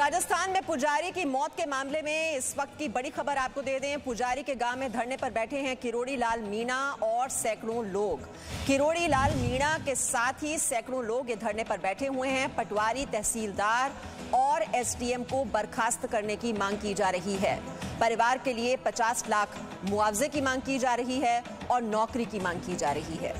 तो राजस्थान में पुजारी की मौत के मामले में इस वक्त की बड़ी खबर आपको दे दें। पुजारी के गांव में धरने पर बैठे हैं किरोड़ी लाल मीणा और सैकड़ों लोग। किरोड़ी लाल मीणा के साथ ही सैकड़ों लोग ये धरने पर बैठे हुए हैं। पटवारी, तहसीलदार और एसडीएम को बर्खास्त करने की मांग की जा रही है। परिवार के लिए 50 लाख मुआवजे की मांग की जा रही है और नौकरी की मांग की जा रही है।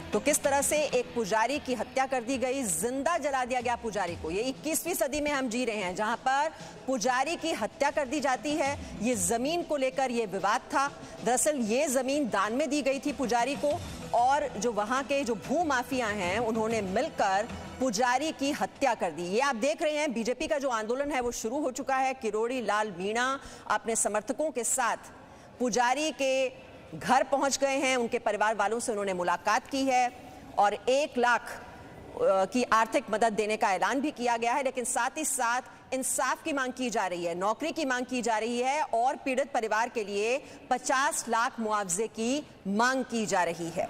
तो किस तरह से एक पुजारी की हत्या कर दी गई, जिंदा जला दिया गया पुजारी को। ये 21वीं सदी में हम जी रहे हैं जहां पर पुजारी की हत्या कर दी जाती है। ये जमीन को लेकर ये विवाद था। दरअसल ये जमीन दान में दी गई थी पुजारी को और जो वहां के जो भू माफिया हैं उन्होंने मिलकर पुजारी की हत्या कर दी। ये आप देख रहे हैं बीजेपी का जो आंदोलन है वो शुरू हो चुका है। किरोड़ी लाल मीणा अपने समर्थकों के साथ पुजारी के घर पहुंच गए हैं। उनके परिवार वालों से उन्होंने मुलाकात की है और 1 लाख की आर्थिक मदद देने का ऐलान भी किया गया है। लेकिन साथ ही साथ इंसाफ की मांग की जा रही है, नौकरी की मांग की जा रही है और पीड़ित परिवार के लिए 50 लाख मुआवजे की मांग की जा रही है।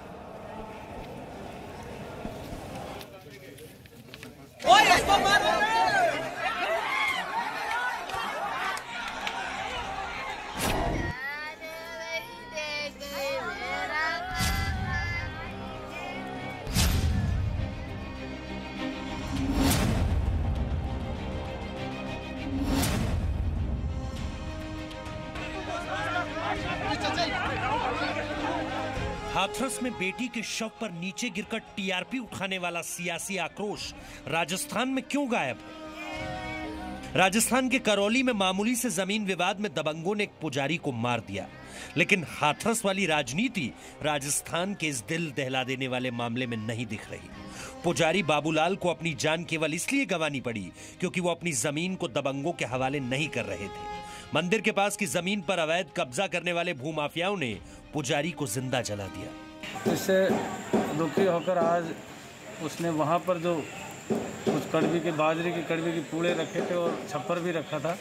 हाथरस में बेटी के शव पर नीचे गिरकर टीआरपी उठाने वाला सियासी आक्रोश राजस्थान में क्यों गायब है? राजस्थान के करौली में मामूली से जमीन विवाद में दबंगों ने एक पुजारी को मार दिया, लेकिन हाथरस वाली राजनीति राजस्थान के इस दिल दहला देने वाले मामले में नहीं दिख रही। पुजारी बाबूलाल को अपनी जान केवल इसलिए गंवानी पड़ी क्योंकि वो अपनी जमीन को दबंगों के हवाले नहीं कर रहे थे। मंदिर के पास की जमीन पर अवैध कब्जा करने वाले भूमाफियाओं ने पुजारी को जिंदा जला दिया। इससे दुखी होकर आज उसने वहाँ पर जो कुछ कड़वी के बाजरे की कड़वी के पूड़े रखे थे और छप्पर भी रखा था,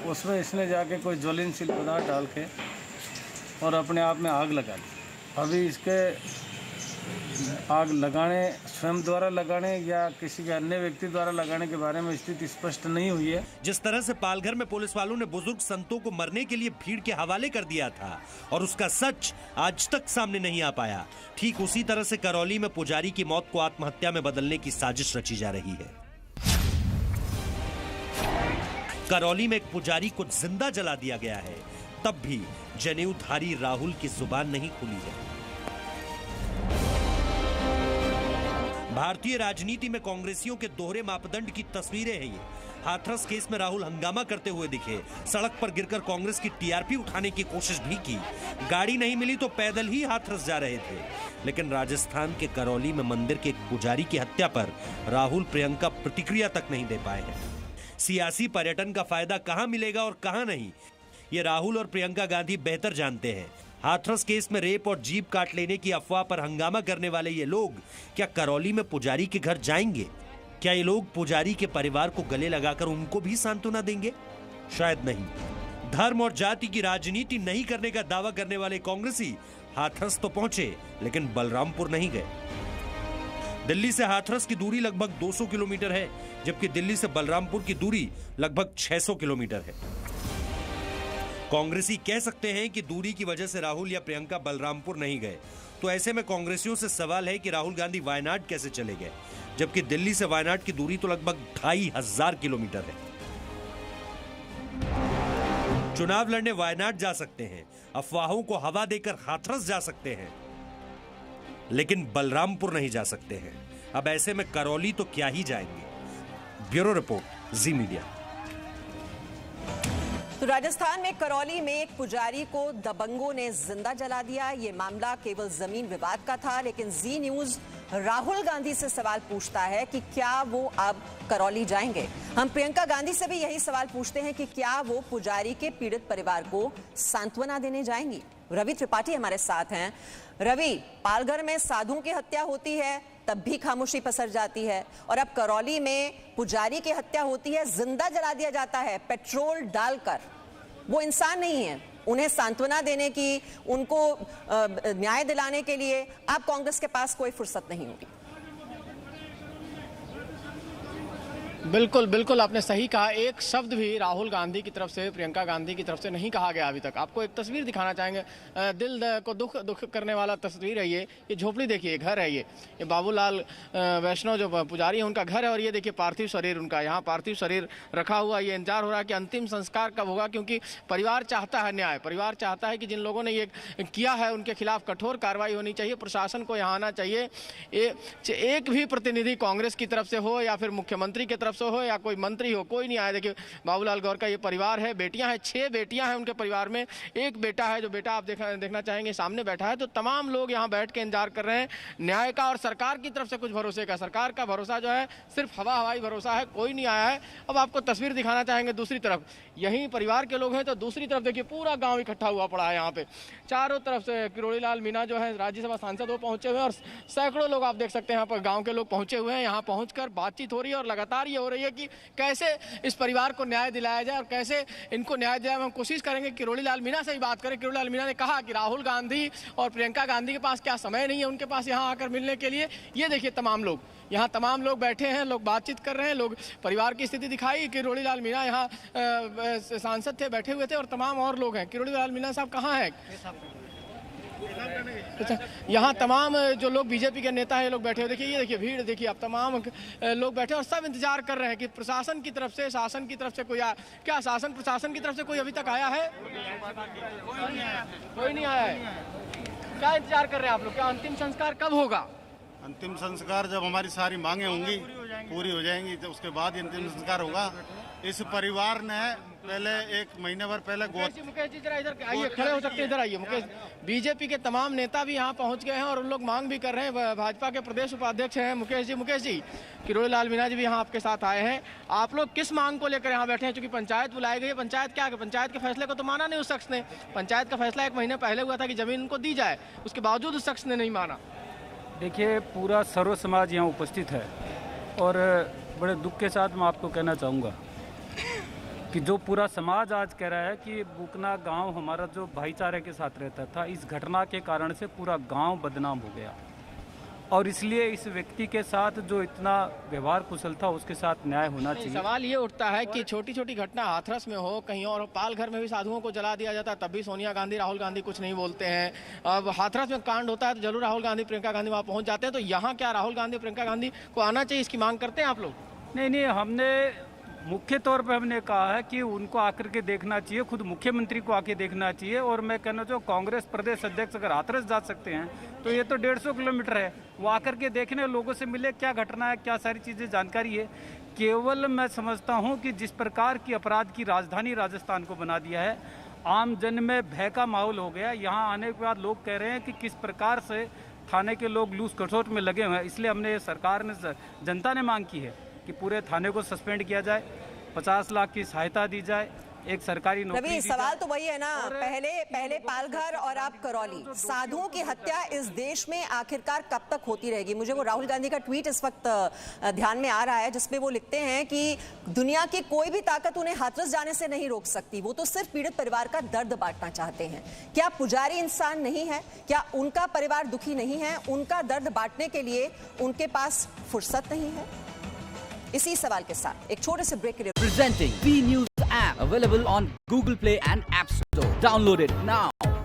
उसमें इसने जाके कोई ज्वलनशील पदार्थ डाल के और अपने आप में आग लगा ली। अभी इसके आग लगाने, स्वयं द्वारा लगाने या किसी के अन्य व्यक्ति द्वारा लगाने के बारे में स्थिति स्पष्ट नहीं हुई है। जिस तरह से पालघर में पुलिस वालों ने बुजुर्ग संतों को मरने के लिए भीड़ के हवाले कर दिया था और उसका सच आज तक सामने नहीं आ पाया, ठीक उसी तरह से करौली में पुजारी की मौत को आत्महत्या में बदलने की साजिश रची जा रही है। करौली में एक पुजारी को जिंदा जला दिया गया है, तब भी जनेऊधारी राहुल की जुबान नहीं खुली है। भारतीय राजनीति में कांग्रेसियों के दोहरे मापदंड की तस्वीरें हैं ये। हाथरस केस में राहुल हंगामा करते हुए दिखे, सड़क पर गिरकर कांग्रेस की टीआरपी उठाने की कोशिश भी की। गाड़ी नहीं मिली तो पैदल ही हाथरस जा रहे थे। लेकिन राजस्थान के करौली में मंदिर के एक पुजारी की हत्या पर राहुल प्रियंका प्रतिक्रिया तक नहीं दे पाए हैं। सियासी पर्यटन का फायदा कहां मिलेगा और कहां नहीं, ये राहुल और प्रियंका गांधी बेहतर जानते हैं। हाथरस केस में रेप और जीप काट लेने की अफवाह पर हंगामा करने वाले ये लोग क्या करौली में पुजारी के घर जाएंगे? क्या ये लोग पुजारी के परिवार को गले लगाकर उनको भी सांत्वना देंगे? शायद नहीं। धर्म और जाति की राजनीति नहीं करने का दावा करने वाले कांग्रेसी हाथरस तो पहुंचे, लेकिन बलरामपुर नहीं गए। दिल्ली से हाथरस की दूरी लगभग 200 किलोमीटर है, जबकि दिल्ली से बलरामपुर की दूरी लगभग 600 किलोमीटर है। कांग्रेसी कह सकते हैं कि दूरी की वजह से राहुल या प्रियंका बलरामपुर नहीं गए, तो ऐसे में कांग्रेसियों से सवाल है कि राहुल गांधी वायनाड कैसे चले गए, जबकि दिल्ली से वायनाड की दूरी तो लगभग 2500 किलोमीटर है। चुनाव लड़ने वायनाड जा सकते हैं, अफवाहों को हवा देकर हाथरस जा सकते हैं, लेकिन बलरामपुर नहीं जा सकते हैं। अब ऐसे में करौली तो क्या ही जाएंगे। ब्यूरो रिपोर्ट, जी मीडिया। तो राजस्थान में करौली में एक पुजारी को दबंगों ने जिंदा जला दिया। ये मामला केवल जमीन विवाद का था, लेकिन जी न्यूज राहुल गांधी से सवाल पूछता है कि क्या वो अब करौली जाएंगे। हम प्रियंका गांधी से भी यही सवाल पूछते हैं कि क्या वो पुजारी के पीड़ित परिवार को सांत्वना देने जाएंगी। रवि त्रिपाठी हमारे साथ हैं। रवि, पालघर में साधुओं की हत्या होती है तब भी खामोशी पसर जाती है, और अब करौली में पुजारी की हत्या होती है, जिंदा जला दिया जाता है पेट्रोल डालकर। वो इंसान नहीं है, उन्हें सांत्वना देने की, उनको न्याय दिलाने के लिए अब कांग्रेस के पास कोई फुर्सत नहीं होगी। बिल्कुल बिल्कुल आपने सही कहा। एक शब्द भी राहुल गांधी की तरफ से, प्रियंका गांधी की तरफ से नहीं कहा गया अभी तक। आपको एक तस्वीर दिखाना चाहेंगे, दिल को दुख करने वाला तस्वीर है ये झोपड़ी देखिए, घर है ये बाबूलाल वैष्णव जो पुजारी है उनका घर है। और ये देखिए पार्थिव शरीर उनका, यहाँ पार्थिव शरीर रखा हुआ। ये इंतजार हो रहा है कि अंतिम संस्कार कब होगा, क्योंकि परिवार चाहता है न्याय। परिवार चाहता है कि जिन लोगों ने ये किया है उनके खिलाफ कठोर कार्रवाई होनी चाहिए। प्रशासन को यहाँ आना चाहिए। एक भी प्रतिनिधि कांग्रेस की तरफ से हो या फिर मुख्यमंत्री की तरफ से हो या कोई मंत्री हो, कोई नहीं आया। देखिए बाबूलाल गौर का ये परिवार है, बेटियां हैं, 6 बेटियां हैं उनके परिवार में, एक बेटा है। जो बेटा आप देखना चाहेंगे सामने बैठा है। तो तमाम लोग यहाँ बैठ के इंतजार कर रहे हैं न्याय का और सरकार की तरफ से कुछ भरोसे का। सरकार का भरोसा जो है सिर्फ हवाई भरोसा है, कोई नहीं आया है। अब आपको तस्वीर दिखाना चाहेंगे दूसरी तरफ, यही परिवार के लोग हैं तो दूसरी तरफ देखिए पूरा गाँव इकट्ठा हुआ पड़ा है यहाँ पे। चारों तरफ से किरोड़ी लाल मीणा जो है राज्यसभा सांसद वो पहुंचे हुए हैं और सैकड़ों लोग आप देख सकते हैं यहाँ पर गाँव के लोग पहुंचे हुए हैं। यहाँ पहुंचकर बातचीत हो रही है और लगातार ये हो रही है कि कैसे इस परिवार को न्याय दिलाया जाए और कैसे इनको न्याय दिलाया। हम कोशिश करेंगे किरोड़ी लाल मीणा से ही बात करें। किरोड़ी लाल मीणा ने कहा कि राहुल गांधी और प्रियंका गांधी के पास क्या समय नहीं है उनके पास यहाँ आकर मिलने के लिए। ये देखिए तमाम लोग यहाँ तमाम लोग बैठे हैं, लोग बातचीत कर रहे हैं, लोग परिवार की स्थिति दिखाई। किरोड़ी लाल मीणा यहाँ सांसद थे, बैठे हुए थे और तमाम और लोग हैं। किरोड़ी लाल मीणा साहब कहाँ हैं? अच्छा, यहाँ तमाम जो लोग बीजेपी के नेता हैं लोग बैठे हुए। देखिए ये देखिए भीड़ देखिए, आप तमाम लोग बैठे और सब इंतजार कर रहे हैं कि प्रशासन की तरफ से, शासन की तरफ से कोई क्या शासन प्रशासन की तरफ से कोई अभी तक आया है? कोई नहीं आया है। क्या इंतजार कर रहे हैं आप लोग? क्या अंतिम संस्कार कब होगा? अंतिम संस्कार जब हमारी सारी मांगे होंगी, पूरी हो जाएंगी, तो उसके बाद ही अंतिम संस्कार होगा। इस परिवार ने पहले 1 महीने भर पहले मुकेश जी जरा इधर आइए, खड़े हो सकते हैं, इधर आइए। मुकेश, बीजेपी के तमाम नेता भी यहाँ पहुँच गए हैं और उन लोग मांग भी कर रहे हैं। भाजपा के प्रदेश उपाध्यक्ष हैं मुकेश जी किरोड़ी लाल मीणा जी भी यहाँ आपके साथ आए हैं। आप लोग किस मांग को लेकर यहाँ बैठे हैं? क्योंकि पंचायत बुलाई गई है, पंचायत क्या है? पंचायत के फैसले को तो माना नहीं उस शख्स ने। पंचायत का फैसला 1 महीने पहले हुआ था कि जमीन उनको दी जाए, उसके बावजूद उस शख्स ने नहीं माना। देखिए पूरा सर्व समाज यहाँ उपस्थित है और बड़े दुख के साथ मैं आपको कहना चाहूँगा कि जो पूरा समाज आज कह रहा है कि बुकना गांव हमारा जो भाईचारे के साथ रहता था, इस घटना के कारण से पूरा गांव बदनाम हो गया और इसलिए इस व्यक्ति के साथ जो इतना व्यवहार कुशल था उसके साथ न्याय होना चाहिए। सवाल ये उठता है कि छोटी छोटी घटना हाथरस में हो, कहीं और पालघर में भी साधुओं को जला दिया जाता है, तब भी सोनिया गांधी राहुल गांधी कुछ नहीं बोलते हैं। अब हाथरस में कांड होता है तो जरूर राहुल गांधी प्रियंका गांधी वहाँ पहुँच जाते हैं। तो यहाँ क्या राहुल गांधी प्रियंका गांधी को आना चाहिए, इसकी मांग करते हैं आप लोग? नहीं, हमने मुख्य तौर पे हमने कहा है कि उनको आकर के देखना चाहिए, खुद मुख्यमंत्री को आके देखना चाहिए। और मैं कहना चाहूँ कांग्रेस प्रदेश अध्यक्ष अगर हाथरस जा सकते हैं तो ये तो 150 किलोमीटर है, वो आकर के देखने, लोगों से मिले, क्या घटना है, क्या सारी चीज़ें जानकारी है। केवल मैं समझता हूँ कि जिस प्रकार की अपराध की राजधानी राजस्थान को बना दिया है, आम जन में भय का माहौल हो गया। यहाँ आने के बाद लोग कह रहे हैं कि किस प्रकार से थाने के लोग लूज कठोट में लगे हुए हैं। इसलिए हमने सरकार ने, जनता ने मांग की है कि पूरे थाने को सस्पेंड किया जाए, 50 लाख की सहायता दी जाए, एक सरकारी नौकरी दी सवाल तो वही है ना, पहले पालघर और अब करौली। साधुओं की हत्या इस देश में आखिरकार कब तक होती रहेगी? मुझे वो राहुल गांधी का ट्वीट इस वक्त ध्यान में आ रहा है जिसमें वो लिखते हैं कि दुनिया की कोई भी ताकत उन्हें हाथरस जाने से नहीं रोक सकती, वो तो सिर्फ पीड़ित परिवार का दर्द बांटना चाहते हैं। क्या पुजारी इंसान नहीं है? क्या उनका परिवार दुखी नहीं है? उनका दर्द बांटने के लिए उनके पास फुर्सत नहीं है? इसी सवाल के साथ एक छोटे से ब्रेक के लिए Presenting V News app available on Google Play and App Store. Download it now.